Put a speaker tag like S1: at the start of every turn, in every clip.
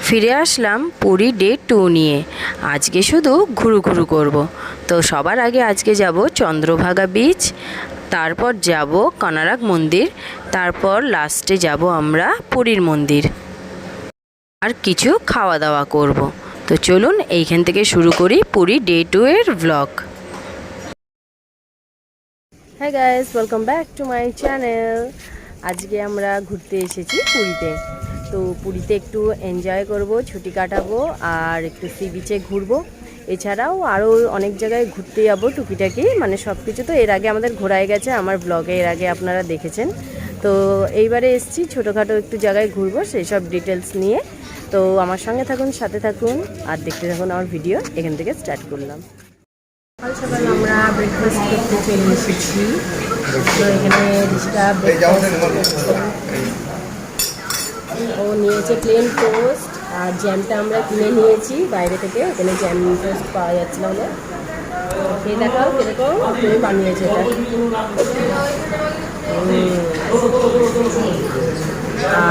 S1: ফিরে আসলাম পুরী ডে 2 নিয়ে। আজকে শুধু ঘুরু ঘুরু করব। তো সবার আগে আজকে যাব চন্দ্রভাগা বিচ, তারপর যাব কানারাক মন্দির, তারপর লাস্টে যাব আমরা পুরীর মন্দির, আর কিছু খাওয়া দাওয়া করব। তো চলুন এইখান থেকে শুরু করি পুরী ডে 2 এর blog. Hi guys, welcome back to my channel. আজকে আমরা ঘুরতে এসেছি পুরীতে। তো পুরীতে একটু এনজয় করব, ছুটি কাটাবো আর একটু সি বিচে ঘুরবো। এছাড়াও আরও অনেক জায়গায় ঘুরতে যাবো টুকিটাকি, মানে সব কিছু তো এর আগে আমাদের ঘোরাই গেছে, আমার ব্লগে এর আগে আপনারা দেখেছেন। তো এইবারে এসেছি ছোটোখাটো একটু জায়গায় ঘুরবো, সেই সব ডিটেলস নিয়ে। তো আমার সঙ্গে থাকুন, সাথে থাকুন আর দেখতে থাকুন আমার ভিডিও। এখান থেকে স্টার্ট করলাম। সকাল সকাল আমরা ব্রেকফাস্ট করতে চলে এসেছি। তো এখানে রিস্কা ও নিয়েছে প্লেন টোস্ট আর জ্যামটা আমরা কিনে নিয়েছি বাইরে থেকে। এখানে জ্যাম টোস্ট পাওয়া যাচ্ছিল বলে। খেয়ে দেখাও কীরকম তুমি বানিয়েছে এটা।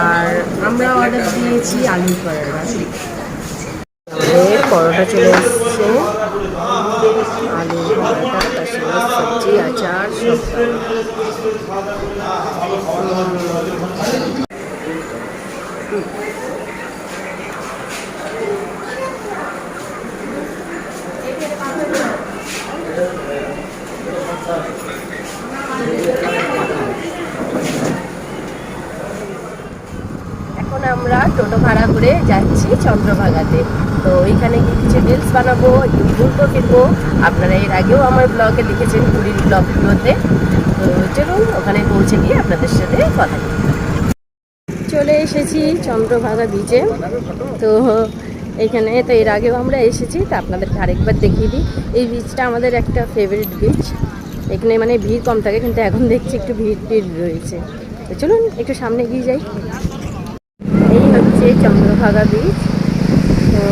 S1: আর আমরা অর্ডার দিয়েছি আলু পরোটা। পরোটা চলে এসছে, আলু পরোটা, তার সঙ্গে সবজি, আচার সব। এখন আমরা টোটো ভাড়া করে যাচ্ছি চন্দ্রভাগাতে। তো ওইখানে গিয়ে কিছু রিলস বানাবো, একটু ঘুরবো ফিরবো। আপনারা এর আগেও আমার ব্লগে লিখেছেন পুরীর ব্লগগুলোতে। তো চলুন ওখানে পৌঁছে গিয়ে আপনাদের সাথে কথা বলি। চলে এসেছি চন্দ্রভাগা বিচে। তো এইখানে তো এর আগেও আমরা এসেছি, তো আপনাদেরকে আরেকবার দেখিয়ে দিই। এই বিচটা আমাদের একটা ফেভারিট বিচ। এখানে মানে ভিড় কম থাকে, কিন্তু এখন দেখছি একটু ভিড় রয়েছে। তো চলুন একটু সামনে গিয়ে যাই। এই হচ্ছে চন্দ্রভাগা বিচ। তো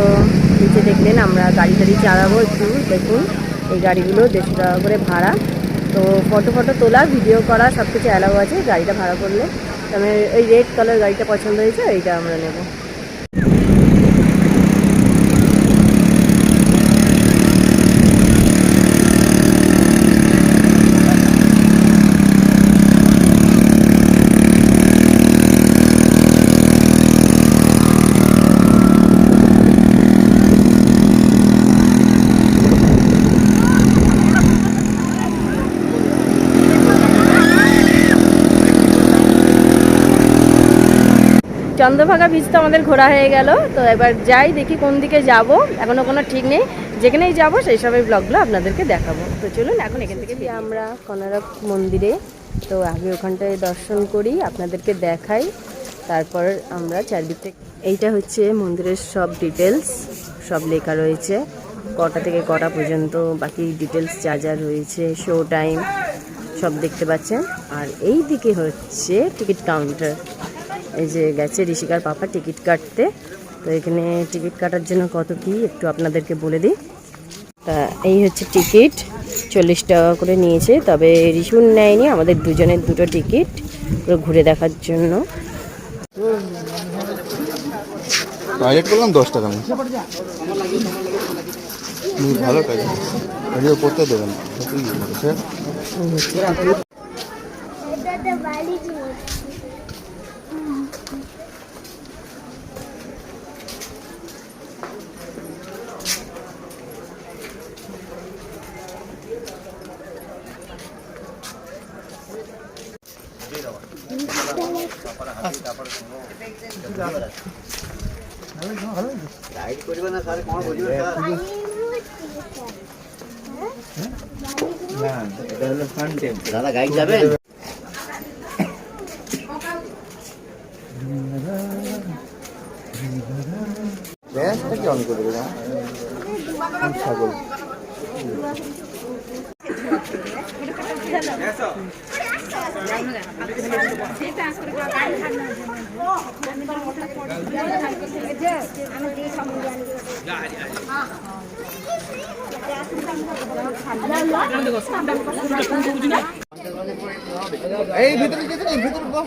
S1: নিচে দেখলেন আমরা গাড়ি চালাবো, একটু দেখুন। এই গাড়িগুলো 150 টাকা করে ভাড়া। তো ফটো তোলা, ভিডিও করা সব কিছু অ্যালাউ আছে গাড়িটা ভাড়া করলে। তবে ওই রেড কালার গাড়িটা পছন্দ হয়েছে, এইটা আমরা নেব। চন্দ্রভাগা বিচ তো আমাদের ঘোরা হয়ে গেল। তো এবার যাই, দেখি কোন দিকে যাব, এখনও কোনো ঠিক নেই। যেখানেই যাব সেই সবই ব্লগগুলো আপনাদেরকে দেখাবো। তো চলুন এখন এখান থেকে আমরা কনারক মন্দিরে। তো আগে ওখানটায় দর্শন করি, আপনাদেরকে দেখাই, তারপর আমরা চারদিক থেকে। এইটা হচ্ছে মন্দিরের সব ডিটেলস, সব লেখা রয়েছে কটা থেকে কটা পর্যন্ত, বাকি ডিটেলস যা রয়েছে, শো টাইম সব দেখতে পাচ্ছেন। আর এই দিকে হচ্ছে টিকিট কাউন্টার। এই যে গেছে ঋষিকার পাপা টিকিট কাটতে। তো এখানে টিকিট কাটার জন্য কত কি একটু আপনাদেরকে বলে দিই। তা এই হচ্ছে টিকিট, 40 টাকা করে নিয়েছে। তবে ঋষুর নেয়নি, আমাদের দুজনের দুটো টিকিট পুরো ঘুরে দেখার জন্য।
S2: টয়লেট করলাম 10 টাকা। ভালো টয়লেট করতে দেবেন।
S3: দাদা গাইড যাবেন?
S2: গ্যাসটাকে অন করে দেবেন। ছাগল
S4: এই ভিতরে যেতে নেই, ভিতরে বস।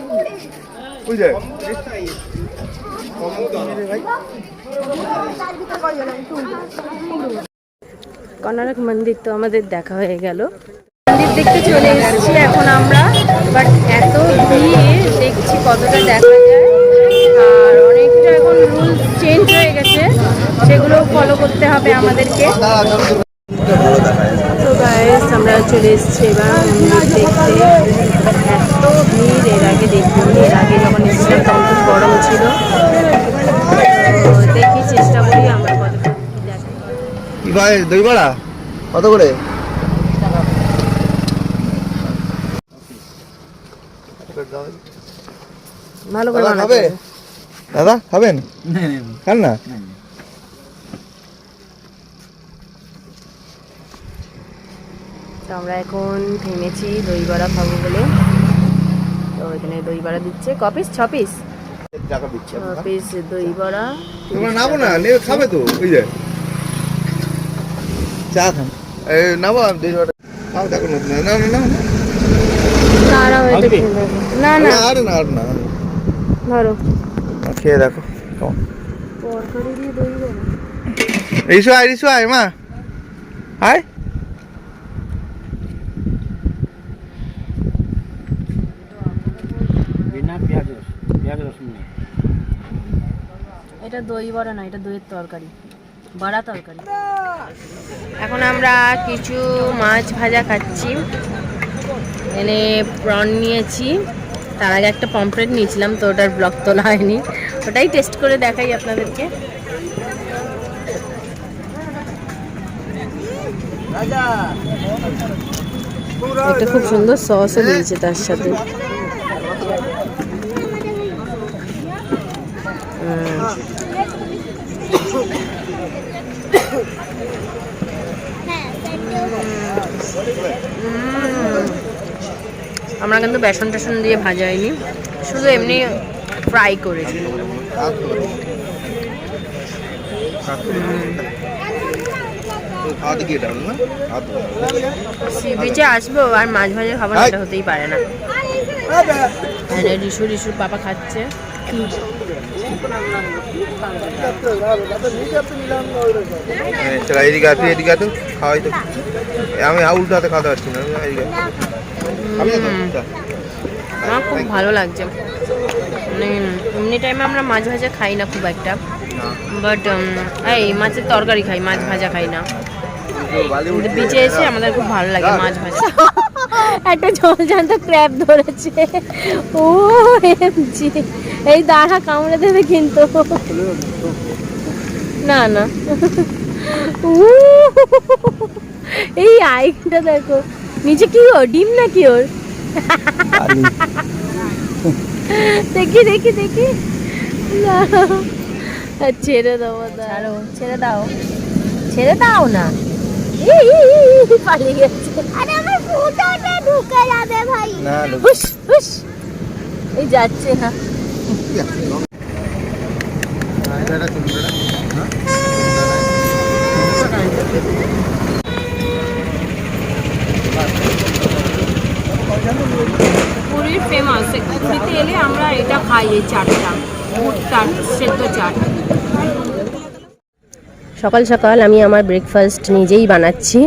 S1: কনারক মন্দির তো আমাদের দেখা হয়ে গেল। মন্দির দেখতে চলে এসেছি এখন আমরা, বাট এত ভিড় দেখছি কতটা দেখা যায়। আর অনেকটা এখন রুলস চেঞ্জ হয়ে গেছে, সেগুলো ফলো করতে হবে আমাদেরকে। তো গাইস আমরা চলে এসেছি এবার মন্দির দেখতে। এত ভিড় এর আগে দেখিনি, এর আগে যখন এসেছিলাম তখন খুব গরম ছিল। তো দেখি চেষ্টা করি আমরা কতটা
S2: কি ভাই দই বড়া কত করে?
S1: ভালো করে
S2: খাবে
S1: বানাবে।
S2: দাদা খাবেন? খান না।
S1: তো আমরা এখন ভেঙেছি দই বড়া খাবো বলে। তো এখানে দই বড়া দিচ্ছে ক পিস? 6 পিস।
S2: টাকা দিচ্ছি
S1: 6 পিস দই বড়া।
S2: তোমরা নাবো না, নিয়ে খাবে তো ওই যে চা খান। এই নাবো দই বড়া খাও, দেখো না না না না
S1: তারাও এটা খেয়ে দেখো। না না
S2: আর না আর না
S1: ধরো
S2: খেয়ে দেখো কেমন।
S1: তরকারি দিয়ে দই বড়া।
S2: রিসু আয় মা আয়।
S1: এটা দই বড়া না, এটা দইয়ের তরকারি, বড়া তরকারি। এখন আমরা কিছু মাছ ভাজা খাচ্ছি। এনে প্রন নিয়েছি, তার আগে একটা পমফ্রেট নিয়েছিলাম, তো ওটার ব্লগ তোলা হয়নি, ওটাই টেস্ট করে দেখাই আপনাদেরকে। একটা খুব সুন্দর সসও দিয়েছে তার সাথে। আমরা কিন্তু বেসন টেসন দিয়ে ভাজা হয়নি, শুধু এমনি ফ্রাই করেছি। সি বিচে আসবো আর মাছ ভাজা খাবার, এটা হতেই পারে না। রিসুর পাপা খাচ্ছে।
S2: এদিকে আসো, এদিকে আসো, খাওয়াই তো। আমি উল্টো হাতে খাওয়াতে পারছি না।
S1: আমার খুব ভালো লাগছে। মানে এমনি টাইমে আমরা মাছ ভাজা খাই না খুব একটা, বাট এই মাছের তরকারি খাই, মাছ ভাজা খাই না। বিচে এসে আমাদের খুব ভালো লাগে মাছ ভাজা। একটা জলজান্ত ক্র্যাব ধরেছে, ও এমজি, এই দাঁড়া কামড়ে দেবে কিন্তু। না না এই আইটা দেখো নিচে, কি ওর ডিম না কি ওর? দেখি দেখি দেখি, ছেড়ে দেবো, দাঁড়ো, ছেড়ে দাও, ছেড়ে দাও না, পালিয়ে গেছে। আরে আমার ফুটাতে ঢুকে যাবে ভাই।
S2: না
S1: হুশ হুশ, এই যাচ্ছে না। পুরীর ফেমাস, পুরীতে এলে আমরা এটা খাই, এই চাটটা, ভুট্টার সেদ্ধ চাট। সকাল সকাল আমি আমার ব্রেকফাস্ট নিজেই বানাচ্ছি।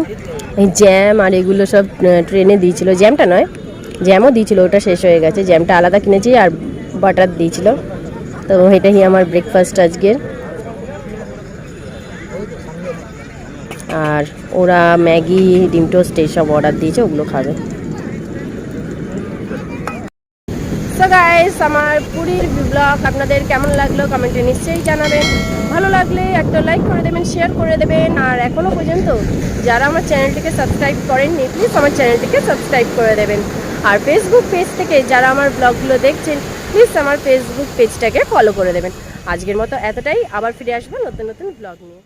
S1: এই জ্যাম আর এগুলো সব ট্রেনে দিয়েছিল, জ্যামটা নয় জ্যামও দিয়েছিল, ওটা শেষ হয়ে গেছে, জ্যামটা আলাদা কিনেছি আর বাটার দিয়েছিল। তো এটাই আমার ব্রেকফাস্ট আজকের। আর ওরা ম্যাগি, ডিম টোস্ট এইসব অর্ডার দিয়েছে, ওগুলো খাবে। সো গাইস, আমার পুরীর ব্লগ আপনাদের কেমন লাগলো কমেন্টে নিশ্চয়ই জানাবেন। ভালো লাগলে একটা লাইক করে দেবেন, শেয়ার করে দেবেন। আর এখনও পর্যন্ত যারা আমার চ্যানেলটিকে সাবস্ক্রাইব করেননি, প্লিজ আমার চ্যানেলটিকে সাবস্ক্রাইব করে দেবেন। আর ফেসবুক পেজ থেকে যারা আমার ব্লগগুলো দেখছেন, প্লিজ আমার ফেসবুক পেজটাকে ফলো করে দেবেন। আজকের মতো এতটাই, আবার ফিরে আসবো নতুন নতুন ব্লগ নিয়ে।